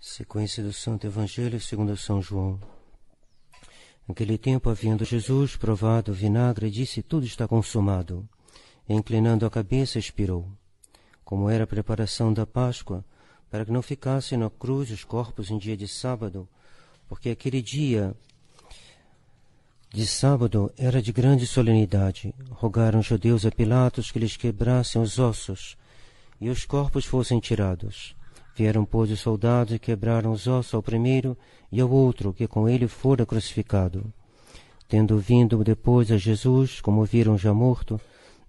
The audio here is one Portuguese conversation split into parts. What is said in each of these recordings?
Sequência do Santo Evangelho segundo São João. Naquele tempo, havendo Jesus provado o vinagre, disse: tudo está consumado. E, inclinando a cabeça, expirou. Como era a preparação da Páscoa, para que não ficassem na cruz os corpos em dia de sábado, porque aquele dia de sábado era de grande solenidade, rogaram os judeus a Pilatos que lhes quebrassem os ossos e os corpos fossem tirados. Vieram, pois, os soldados e quebraram os ossos ao primeiro e ao outro, que com ele fora crucificado. Tendo vindo depois a Jesus, como o viram já morto,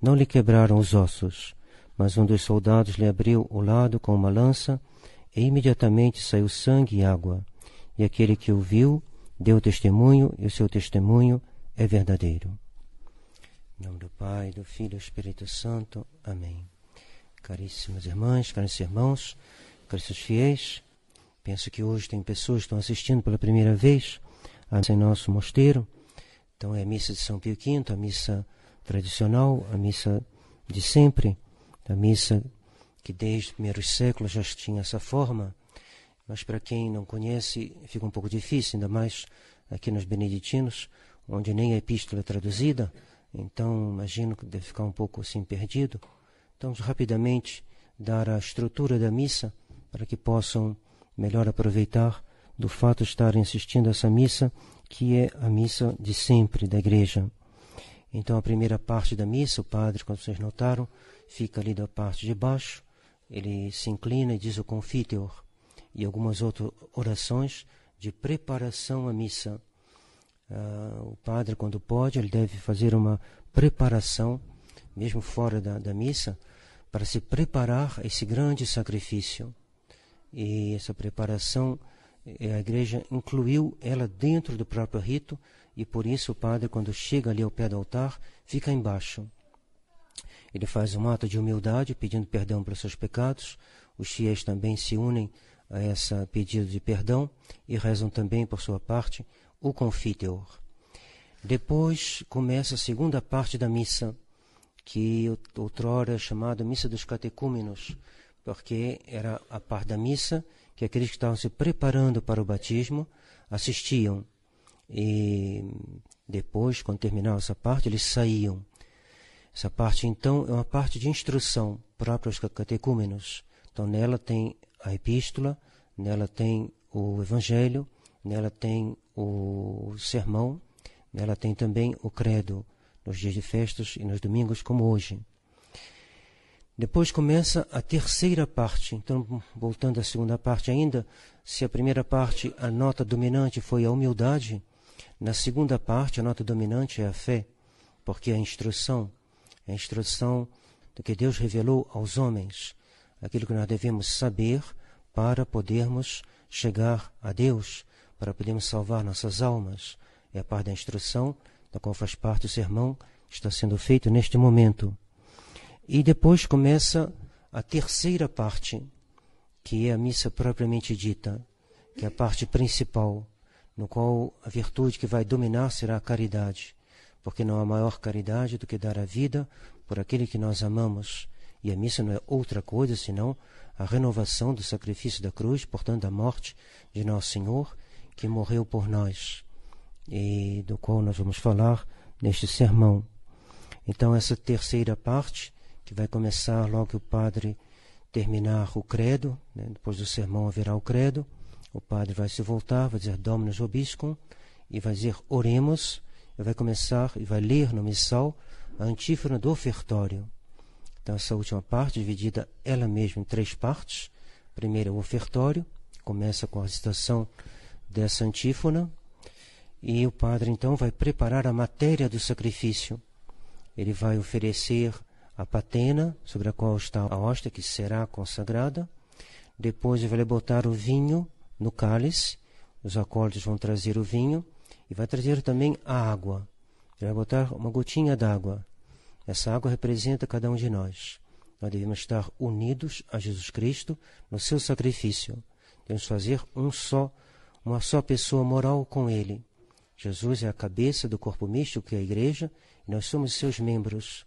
não lhe quebraram os ossos, mas um dos soldados lhe abriu o lado com uma lança, e imediatamente saiu sangue e água. E aquele que o viu deu testemunho, e o seu testemunho é verdadeiro. Em nome do Pai, do Filho e do Espírito Santo. Amém. Caríssimas irmãs, caríssimos irmãos, caríssimos fiéis, penso que hoje tem pessoas que estão assistindo pela primeira vez a missa em nosso mosteiro. Então é a missa de São Pio V, a missa tradicional, a missa de sempre, a missa que desde os primeiros séculos já tinha essa forma, mas para quem não conhece fica um pouco difícil, ainda mais aqui nos beneditinos, onde nem a epístola é traduzida, então imagino que deve ficar um pouco assim perdido. Então, rapidamente dar a estrutura da missa para que possam melhor aproveitar do fato de estarem assistindo a essa missa, que é a missa de sempre da igreja. Então, a primeira parte da missa, o padre, como vocês notaram, fica ali da parte de baixo, ele se inclina e diz o Confiteor e algumas outras orações de preparação à missa. O padre, quando pode, ele deve fazer uma preparação, mesmo fora da missa, para se preparar a esse grande sacrifício. E essa preparação, a igreja incluiu ela dentro do próprio rito, e por isso o padre, quando chega ali ao pé do altar, fica embaixo. Ele faz um ato de humildade, pedindo perdão pelos seus pecados. Os fiéis também se unem a esse pedido de perdão e rezam também, por sua parte, o Confiteor. Depois começa a segunda parte da missa, que outrora é chamada Missa dos Catecúmenos, porque era a parte da missa que aqueles que estavam se preparando para o batismo assistiam. E depois, quando terminava essa parte, eles saíam. Essa parte, então, é uma parte de instrução própria aos catecúmenos. Então, nela tem a epístola, nela tem o evangelho, nela tem o sermão, nela tem também o credo, nos dias de festas e nos domingos como hoje. Depois começa a terceira parte. Então, voltando à segunda parte ainda, se a primeira parte, a nota dominante foi a humildade, na segunda parte, a nota dominante é a fé, porque é a instrução do que Deus revelou aos homens, aquilo que nós devemos saber para podermos chegar a Deus, para podermos salvar nossas almas. É a parte da instrução, da qual faz parte o sermão que está sendo feito neste momento. E depois começa a terceira parte, que é a missa propriamente dita, que é a parte principal, no qual a virtude que vai dominar será a caridade, porque não há maior caridade do que dar a vida por aquele que nós amamos. E a missa não é outra coisa senão a renovação do sacrifício da cruz, portanto da morte de Nosso Senhor, que morreu por nós, e do qual nós vamos falar neste sermão. Então, essa terceira parte, que vai começar logo que o padre terminar o credo, né? Depois do sermão haverá o credo, o padre vai se voltar, vai dizer Dominus Vobiscum, e vai dizer Oremos, e vai começar, e vai ler no missal a antífona do ofertório. Então, essa última parte, dividida ela mesma em três partes. Primeiro, o ofertório, começa com a recitação dessa antífona, e o padre, então, vai preparar a matéria do sacrifício. Ele vai oferecer a patena, sobre a qual está a hóstia, que será consagrada. Depois ele vai botar o vinho no cálice, os acólitos vão trazer o vinho, e vai trazer também a água. Ele vai botar uma gotinha d'água. Essa água representa cada um de nós. Nós devemos estar unidos a Jesus Cristo no seu sacrifício. Devemos fazer uma só pessoa moral com Ele. Jesus é a cabeça do corpo místico, que é a igreja, e nós somos seus membros.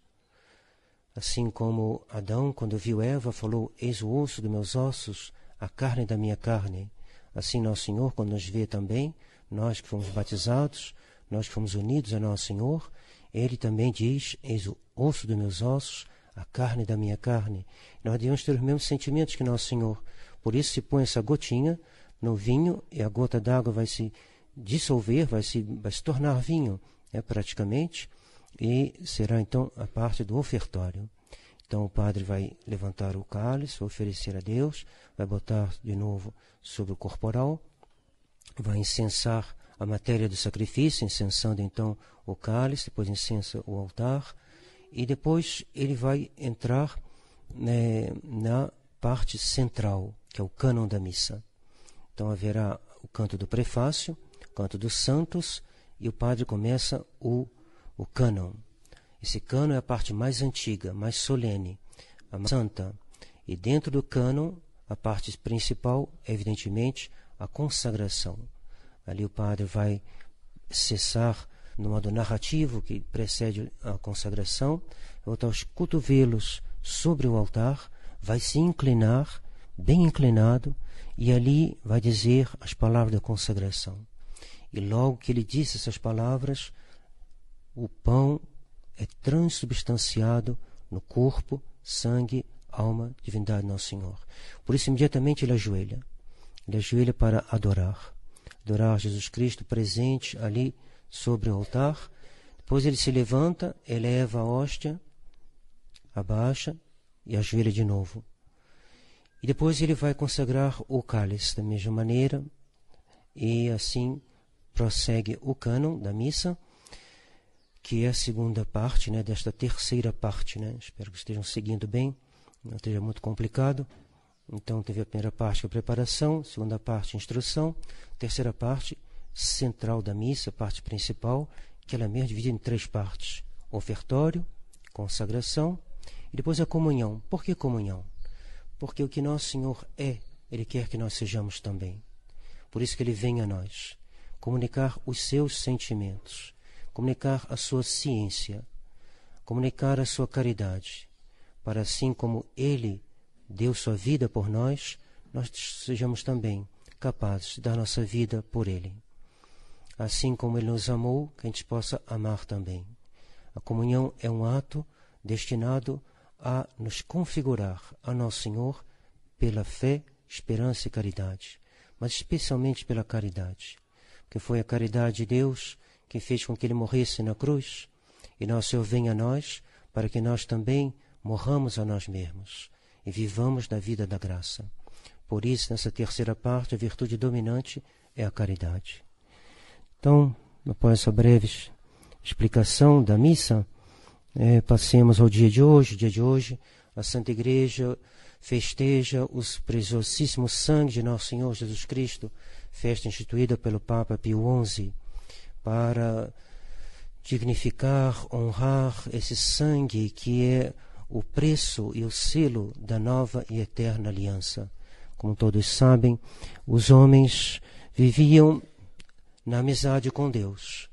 Assim como Adão, quando viu Eva, falou: eis o osso dos meus ossos, a carne da minha carne. Assim Nosso Senhor, quando nos vê também, nós que fomos batizados, nós que fomos unidos a Nosso Senhor, Ele também diz: eis o osso dos meus ossos, a carne da minha carne. Nós devemos ter os mesmos sentimentos que Nosso Senhor. Por isso se põe essa gotinha no vinho e a gota d'água vai se dissolver, vai se tornar vinho, praticamente, e será então a parte do ofertório. Então o padre vai levantar o cálice, oferecer a Deus, vai botar de novo sobre o corporal, vai incensar a matéria do sacrifício, incensando então o cálice, depois incensa o altar, e depois ele vai entrar na parte central, que é o cânon da missa. Então haverá o canto do prefácio, o canto dos santos, e o padre começa o cânon. Esse cânon é a parte mais antiga, mais solene, a mais santa. E dentro do cânon, a parte principal é, evidentemente, a consagração. Ali o padre vai cessar no modo narrativo que precede a consagração, vai botar os cotovelos sobre o altar, vai se inclinar, bem inclinado, e ali vai dizer as palavras da consagração. E logo que ele disse essas palavras, o pão é transubstanciado no corpo, sangue, alma, divindade de Nosso Senhor. Por isso, imediatamente ele ajoelha. Ele ajoelha para adorar. Adorar Jesus Cristo presente ali sobre o altar. Depois ele se levanta, eleva a hóstia, abaixa e ajoelha de novo. E depois ele vai consagrar o cálice da mesma maneira. E assim prossegue o cânon da missa, que é a segunda parte, desta terceira parte. Espero que estejam seguindo bem, não esteja muito complicado. Então teve a primeira parte, que é a preparação, segunda parte, instrução, terceira parte, central da missa, parte principal, que ela é mesmo dividida em 3 partes: ofertório, consagração e depois a comunhão. Por que comunhão? Porque o que Nosso Senhor é, Ele quer que nós sejamos também. Por isso que Ele vem a nós comunicar os seus sentimentos, comunicar a sua ciência, comunicar a sua caridade, para assim como Ele deu sua vida por nós, nós sejamos também capazes de dar nossa vida por Ele. Assim como Ele nos amou, que a gente possa amar também. A comunhão é um ato destinado a nos configurar a Nosso Senhor pela fé, esperança e caridade, mas especialmente pela caridade, porque foi a caridade de Deus que fez com que Ele morresse na cruz, e Nosso Senhor vem a nós para que nós também morramos a nós mesmos e vivamos na vida da graça. Por isso, nessa terceira parte, a virtude dominante é a caridade. Então, após essa breve explicação da missa, passemos ao dia de hoje. O dia de hoje, a Santa Igreja festeja o preciosíssimo sangue de Nosso Senhor Jesus Cristo, festa instituída pelo Papa Pio XI, para dignificar, honrar esse sangue que é o preço e o selo da nova e eterna aliança. Como todos sabem, os homens viviam na amizade com Deus,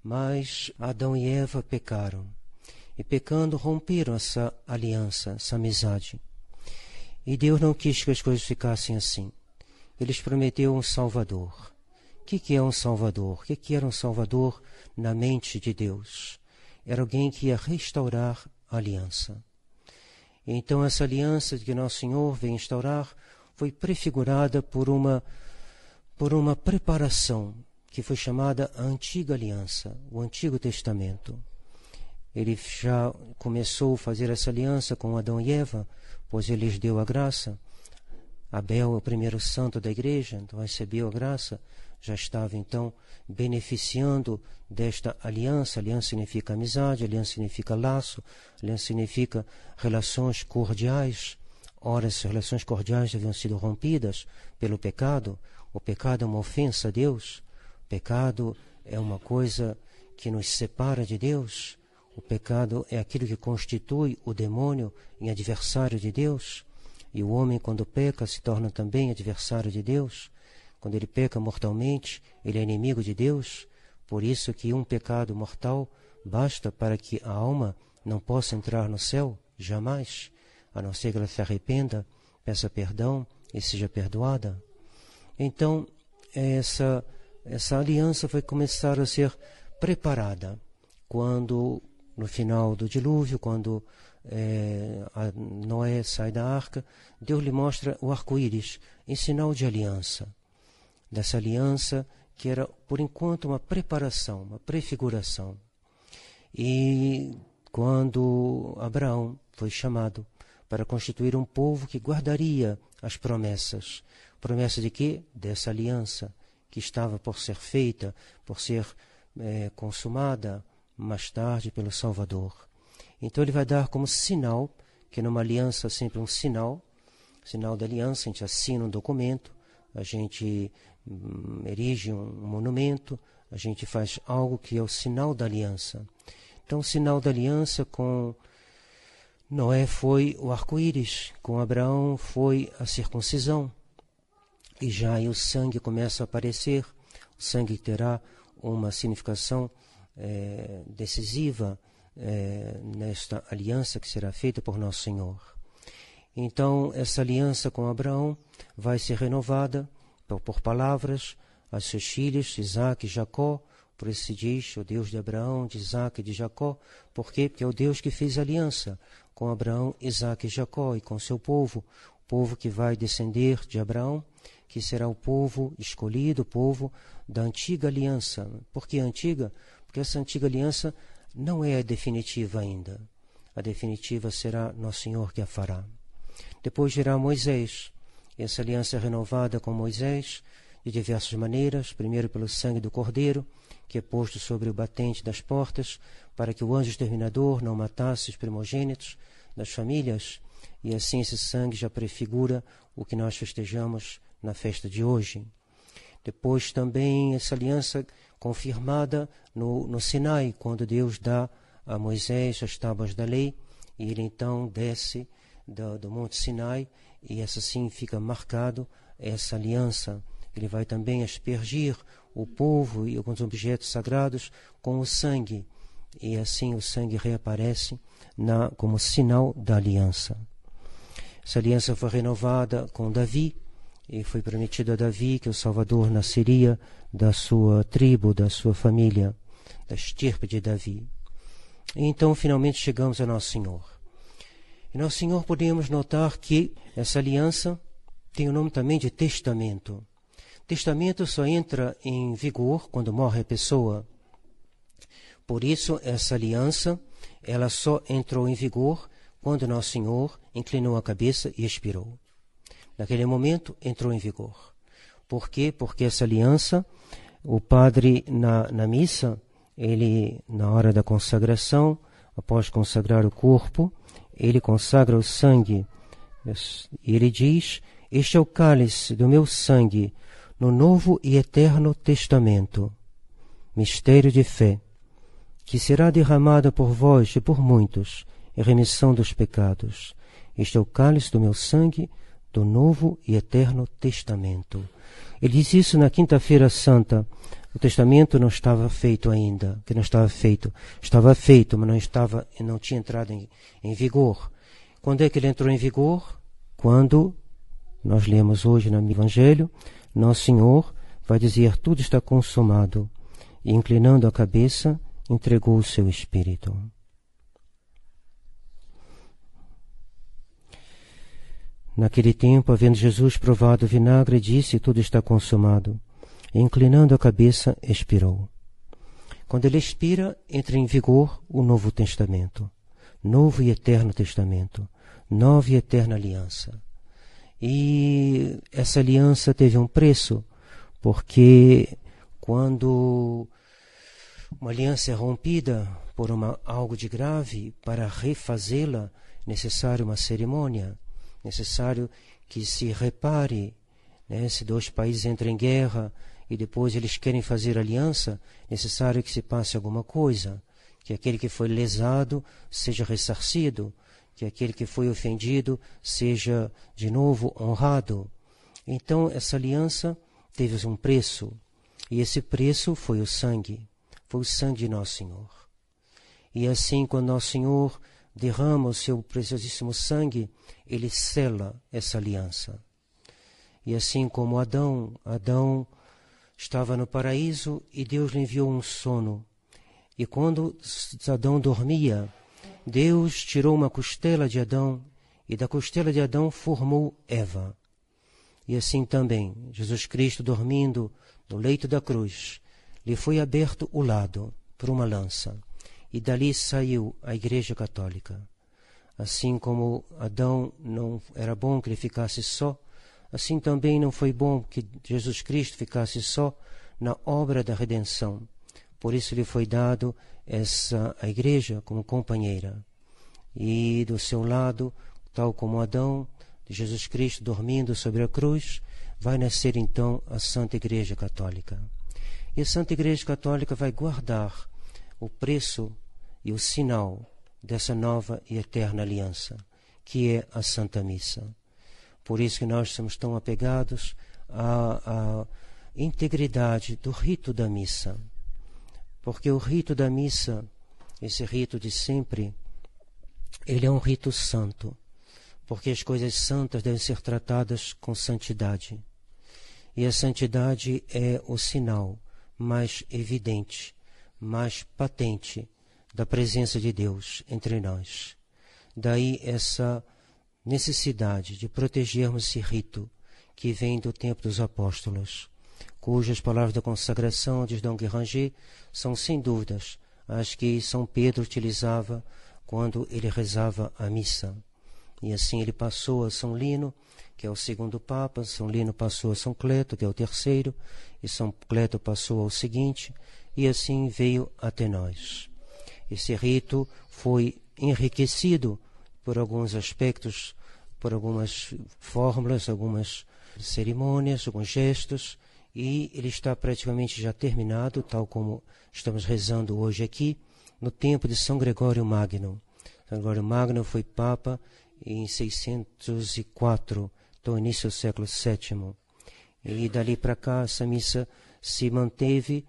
mas Adão e Eva pecaram, e pecando romperam essa aliança, essa amizade. E Deus não quis que as coisas ficassem assim. Ele lhes prometeu um Salvador. O que é um Salvador? O que era um Salvador na mente de Deus? Era alguém que ia restaurar a aliança. Então essa aliança que Nosso Senhor veio instaurar foi prefigurada por uma preparação que foi chamada a Antiga Aliança, o Antigo Testamento. Ele já começou a fazer essa aliança com Adão e Eva, pois ele lhes deu a graça. Abel é o primeiro santo da igreja, então recebeu a graça, já estava então beneficiando desta aliança. Aliança significa amizade, aliança significa laço, aliança significa relações cordiais. Ora, essas relações cordiais haviam sido rompidas pelo pecado. O pecado é uma ofensa a Deus. O pecado é uma coisa que nos separa de Deus. O pecado é aquilo que constitui o demônio em adversário de Deus. E o homem, quando peca, se torna também adversário de Deus. Quando ele peca mortalmente, ele é inimigo de Deus. Por isso que um pecado mortal basta para que a alma não possa entrar no céu, jamais, a não ser que ela se arrependa, peça perdão e seja perdoada. Então, essa aliança foi começar a ser preparada quando, no final do dilúvio, quando Noé sai da arca, Deus lhe mostra o arco-íris em sinal de aliança. Dessa aliança que era, por enquanto, uma preparação, uma prefiguração. E quando Abraão foi chamado para constituir um povo que guardaria as promessas. Promessa de quê? Dessa aliança que estava por ser feita, por ser consumada mais tarde pelo Salvador. Então ele vai dar como sinal, que numa aliança sempre um sinal da aliança, a gente assina um documento, a gente erige um monumento, a gente faz algo que é o sinal da aliança. Então o sinal da aliança com Noé foi o arco-íris, com Abraão foi a circuncisão. E já aí o sangue começa a aparecer, o sangue terá uma significação decisiva nesta aliança que será feita por Nosso Senhor. Então, essa aliança com Abraão vai ser renovada por palavras aos seus filhos, Isaac e Jacó. Por isso se diz, o Deus de Abraão, de Isaac e de Jacó. Por quê? Porque é o Deus que fez aliança com Abraão, Isaac e Jacó e com seu povo, o povo que vai descender de Abraão, que será o povo escolhido, o povo da antiga aliança. Por que antiga? Porque essa antiga aliança não é a definitiva ainda. A definitiva será Nosso Senhor que a fará. Depois virá Moisés. Essa aliança é renovada com Moisés de diversas maneiras. Primeiro pelo sangue do Cordeiro, que é posto sobre o batente das portas, para que o anjo exterminador não matasse os primogênitos das famílias. E assim esse sangue já prefigura o que nós festejamos na festa de hoje. Depois também essa aliança confirmada no Sinai, quando Deus dá a Moisés as tábuas da lei, e ele então desce do Monte Sinai, e essa sim fica marcado essa aliança. Ele vai também aspergir o povo e alguns objetos sagrados com o sangue, e assim o sangue reaparece como sinal da aliança. Essa aliança foi renovada com Davi, e foi prometido a Davi que o Salvador nasceria da sua tribo, da sua família, da estirpe de Davi. E então finalmente chegamos a Nosso Senhor. E Nosso Senhor podemos notar que essa aliança tem o nome também de testamento. Testamento só entra em vigor quando morre a pessoa. Por isso, essa aliança, ela só entrou em vigor quando Nosso Senhor inclinou a cabeça e expirou. Naquele momento, entrou em vigor. Por quê? Porque essa aliança, o padre na missa, ele, na hora da consagração, após consagrar o corpo, ele consagra o sangue. E ele diz: este é o cálice do meu sangue, no novo e eterno testamento, mistério de fé, que será derramado por vós e por muitos, em remissão dos pecados. Este é o cálice do meu sangue, do novo e eterno testamento. Ele diz isso na Quinta-feira Santa. O testamento não estava feito ainda, que não estava feito. Estava feito, mas não tinha entrado em vigor. Quando é que ele entrou em vigor? Quando nós lemos hoje no Evangelho, Nosso Senhor vai dizer: tudo está consumado, e inclinando a cabeça, entregou o seu Espírito. Naquele tempo, havendo Jesus provado o vinagre, disse: tudo está consumado. E, inclinando a cabeça, expirou. Quando ele expira, entra em vigor o Novo Testamento, novo e eterno testamento, nova e eterna aliança. E essa aliança teve um preço, porque quando uma aliança é rompida por algo de grave, para refazê-la, é necessário uma cerimônia, necessário que se repare, né? Se dois países entram em guerra e depois eles querem fazer aliança, é necessário que se passe alguma coisa, que aquele que foi lesado seja ressarcido, que aquele que foi ofendido seja de novo honrado. Então essa aliança teve um preço, e esse preço foi o sangue de Nosso Senhor. E assim, quando Nosso Senhor derrama o seu preciosíssimo sangue, ele sela essa aliança. E assim como Adão estava no paraíso e Deus lhe enviou um sono. E quando Adão dormia, Deus tirou uma costela de Adão e da costela de Adão formou Eva. E assim também, Jesus Cristo dormindo no leito da cruz, lhe foi aberto o lado por uma lança e dali saiu a Igreja Católica. Assim como Adão não era bom que ele ficasse só, assim também não foi bom que Jesus Cristo ficasse só na obra da redenção. Por isso lhe foi dado a Igreja como companheira. E do seu lado, tal como Adão, de Jesus Cristo dormindo sobre a cruz, vai nascer então a Santa Igreja Católica. E a Santa Igreja Católica vai guardar o preço e o sinal dessa nova e eterna aliança, que é a Santa Missa. Por isso que nós somos tão apegados à integridade do rito da missa. Porque o rito da missa, esse rito de sempre, ele é um rito santo. Porque as coisas santas devem ser tratadas com santidade. E a santidade é o sinal mais evidente, mais patente da presença de Deus entre nós. Daí essa necessidade de protegermos esse rito que vem do tempo dos apóstolos, cujas palavras da consagração, diz Dom Guéranger, são sem dúvidas as que São Pedro utilizava quando ele rezava a missa. E assim ele passou a São Lino, que é o segundo Papa, São Lino passou a São Cleto, que é o terceiro, e São Cleto passou ao seguinte, e assim veio até nós. Esse rito foi enriquecido por alguns aspectos, por algumas fórmulas, algumas cerimônias, alguns gestos, e ele está praticamente já terminado, tal como estamos rezando hoje aqui, no tempo de São Gregório Magno. São Gregório Magno foi Papa em 604, então início do século VII. E dali para cá essa missa se manteve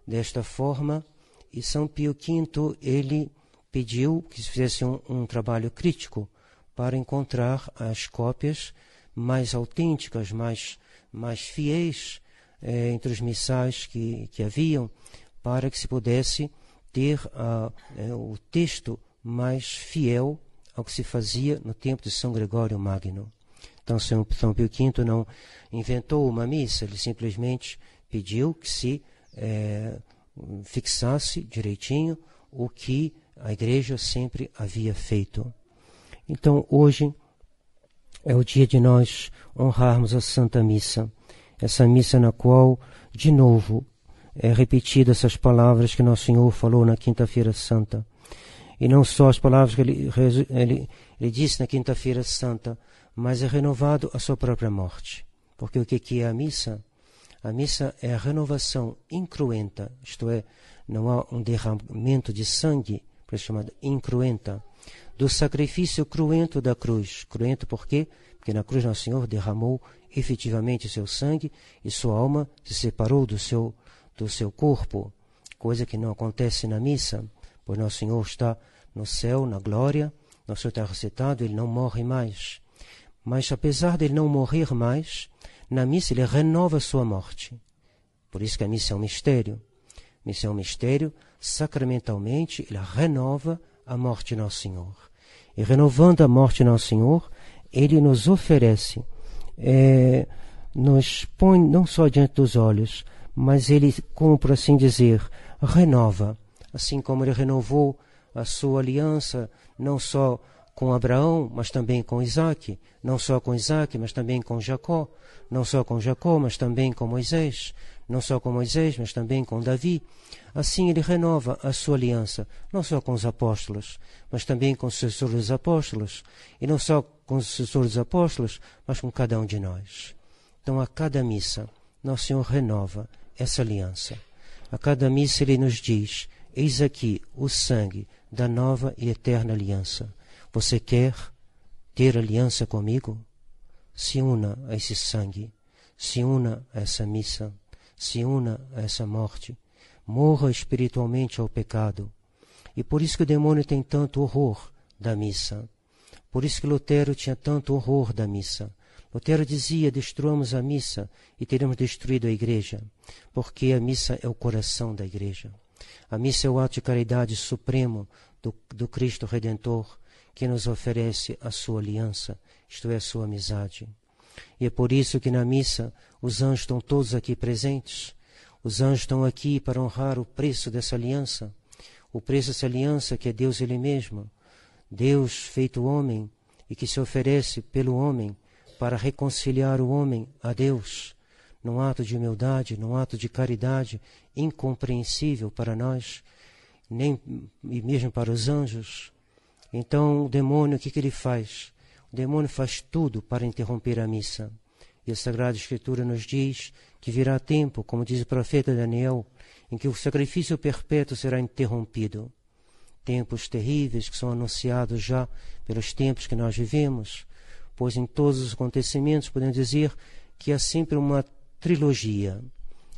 desta forma, e São Pio V ele pediu que se fizesse um trabalho crítico para encontrar as cópias mais autênticas, mais fiéis entre os missais que haviam, para que se pudesse ter o texto mais fiel ao que se fazia no tempo de São Gregório Magno. Então São Pio V não inventou uma missa, ele simplesmente pediu que se fixasse direitinho o que a Igreja sempre havia feito. Então hoje é o dia de nós honrarmos a Santa Missa, essa missa na qual, de novo, é repetida essas palavras que Nosso Senhor falou na Quinta-feira Santa. E não só as palavras que ele disse na Quinta-feira Santa, mas é renovado a sua própria morte. Porque o que é a missa? A missa é a renovação incruenta, isto é, não há um derramamento de sangue, por isso chamada incruenta, do sacrifício cruento da cruz. Cruento por quê? Porque na cruz Nosso Senhor derramou efetivamente o seu sangue e sua alma se separou do seu corpo, coisa que não acontece na missa, pois Nosso Senhor está no céu, na glória, Nosso Senhor está ressuscitado, ele não morre mais. Mas apesar de ele não morrer mais, na missa ele renova a sua morte. Por isso que a missa é um mistério. A missa é um mistério, sacramentalmente ele renova a morte de Nosso Senhor. E renovando a morte de Nosso Senhor, ele nos oferece, nos põe não só diante dos olhos, mas ele, como por assim dizer, renova, assim como ele renovou a sua aliança, não só com Abraão, mas também com Isaac, não só com Isaac, mas também com Jacó, não só com Jacó, mas também com Moisés, não só com Moisés, mas também com Davi. Assim ele renova a sua aliança, não só com os apóstolos, mas também com os sucessores dos apóstolos, e não só com os sucessores dos apóstolos, mas com cada um de nós. Então, a cada missa, Nosso Senhor renova essa aliança. A cada missa ele nos diz: eis aqui o sangue da nova e eterna aliança. Você quer ter aliança comigo? Se una a esse sangue, se una a essa missa, se una a essa morte. Morra espiritualmente ao pecado. E por isso que o demônio tem tanto horror da missa. Por isso que Lutero tinha tanto horror da missa. Lutero dizia: destruamos a missa e teremos destruído a igreja, porque a missa é o coração da igreja. A missa é o ato de caridade supremo do Cristo Redentor, que nos oferece a sua aliança, isto é, a sua amizade. E é por isso que na missa os anjos estão todos aqui presentes. Os anjos estão aqui para honrar o preço dessa aliança. O preço dessa aliança que é Deus Ele mesmo. Deus feito homem e que se oferece pelo homem para reconciliar o homem a Deus, num ato de humildade, num ato de caridade incompreensível para nós, nem e mesmo para os anjos. Então o demônio, o que ele faz? O demônio faz tudo para interromper a missa. E a Sagrada Escritura nos diz que virá tempo, como diz o profeta Daniel, em que o sacrifício perpétuo será interrompido. Tempos terríveis que são anunciados já pelos tempos que nós vivemos, pois em todos os acontecimentos podemos dizer que há sempre uma trilogia.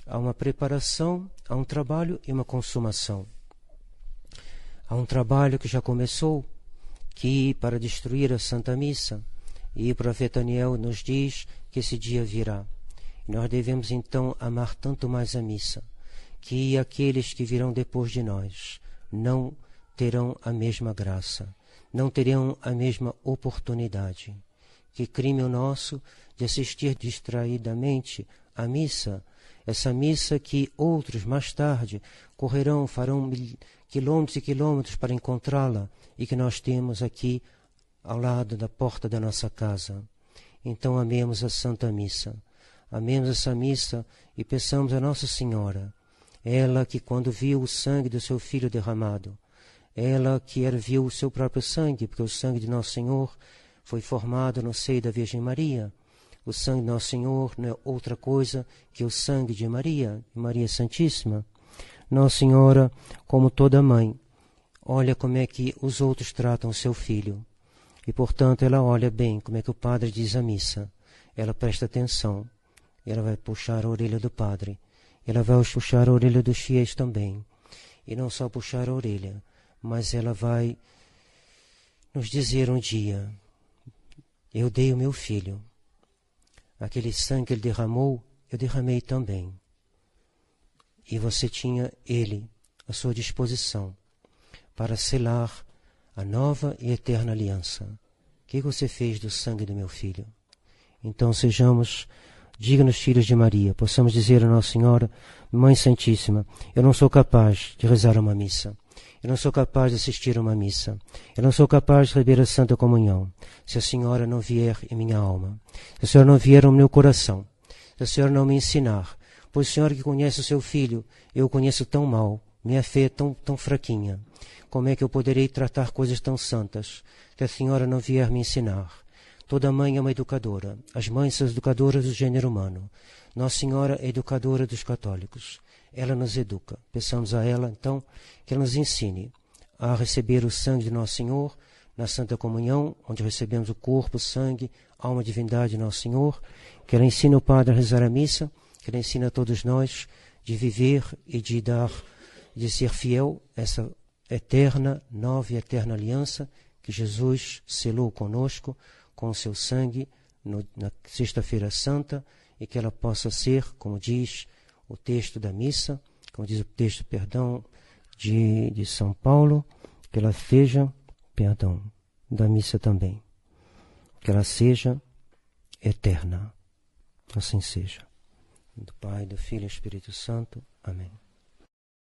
Há uma preparação, há um trabalho e uma consumação. Há um trabalho que já começou, que para destruir a Santa Missa, e o profeta Daniel nos diz que esse dia virá. E nós devemos então amar tanto mais a missa, que aqueles que virão depois de nós não terão a mesma graça, não terão a mesma oportunidade. Que crime o nosso de assistir distraidamente à missa, essa missa que outros mais tarde correrão, farão quilômetros e quilômetros para encontrá-la e que nós temos aqui ao lado da porta da nossa casa. Então amemos a Santa Missa, amemos essa missa e peçamos a Nossa Senhora, ela que quando viu o sangue do seu Filho derramado, ela que viu o seu próprio sangue, porque o sangue de Nosso Senhor foi formado no seio da Virgem Maria. O sangue de Nosso Senhor não é outra coisa que o sangue de Maria Santíssima. Nossa Senhora, como toda mãe, olha como é que os outros tratam o seu filho. E, portanto, ela olha bem como é que o padre diz a missa. Ela presta atenção. Ela vai puxar a orelha do padre. Ela vai puxar a orelha dos fiéis também. E não só puxar a orelha, mas ela vai nos dizer um dia: eu dei o meu filho. Aquele sangue que ele derramou, eu derramei também. E você tinha ele à sua disposição para selar a nova e eterna aliança. O que você fez do sangue do meu filho? Então sejamos dignos filhos de Maria, possamos dizer a Nossa Senhora: Mãe Santíssima, eu não sou capaz de rezar uma missa. Eu não sou capaz de assistir a uma missa. Eu não sou capaz de receber a Santa Comunhão, se a Senhora não vier em minha alma, se a Senhora não vier no meu coração, se a Senhora não me ensinar. Pois a Senhora que conhece o seu filho, eu o conheço tão mal, minha fé é tão fraquinha. Como é que eu poderei tratar coisas tão santas, se a Senhora não vier me ensinar? Toda mãe é uma educadora. As mães são as educadoras do gênero humano. Nossa Senhora é educadora dos católicos. Ela nos educa. Peçamos a ela, então, que ela nos ensine a receber o sangue de Nosso Senhor na Santa Comunhão, onde recebemos o corpo, o sangue, alma e divindade de Nosso Senhor. Que ela ensine o Padre a rezar a missa, que ela ensine a todos nós de viver e de ser fiel a essa eterna, nova e eterna aliança que Jesus selou conosco com o seu sangue na Sexta-feira Santa, e que ela possa ser, como diz o texto da missa, como diz o texto, de São Paulo, que ela seja, da missa também, que ela seja eterna. Assim seja. Do Pai, do Filho e do Espírito Santo. Amém.